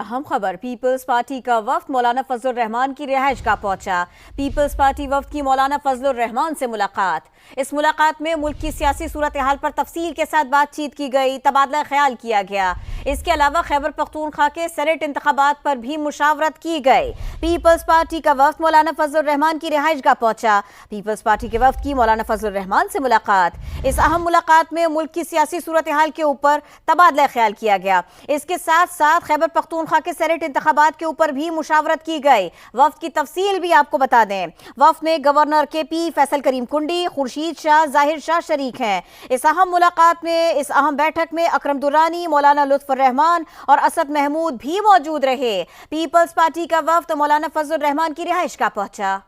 अहम खबर। Peoples party का वफ्द मौलानाफज़ल रहमान की रिहाइश गाह पहुंचा। पीपल्स पार्टी वफ्द की मौलानाफज़ल रहमान से मुलाकात। इस मुलाकात में मुल्क की सियासी सूरत हाल पर तफसील के साथ बातचीत की गई, तबादला ख्याल किया गया। इसके अलावा खैबर पख्तूनख्वा के सेनेट इंतखाबात पर भी मुशावरत की गई। पीपल्स पार्टी का वफ्द मौलानाफज़ल रहमान की रिहाइश गाह पहुंचा। पीपल्स पार्टी के वफ्द की मौलानाफज़ल रहमान से मुलाकात। इस अहम मुलाकात में मुल्क की सियासी सूरत हाल के ऊपर तबादला ख्याल किया गया। इसके साथ साथ खैबर पख्तूनख्वा के सेनेट इंतखाबात के ऊपर भी मुशावरत की गई। वफ्द की तफसील भी आपको बता दें। वफ्द में गवर्नर KP फैसल करीम कुंडी, खुर्शीद शाह, जाहिर शाह शरीक हैं। इस अहम मुलाकात में, इस अहम बैठक में अकरम दुर्रानी, मौलाना रहमान और असद महमूद भी मौजूद रहे। पीपल्स पार्टी का वफ्द मौलानाफज़ल रहमान की रिहाइश गाह पहुंचा।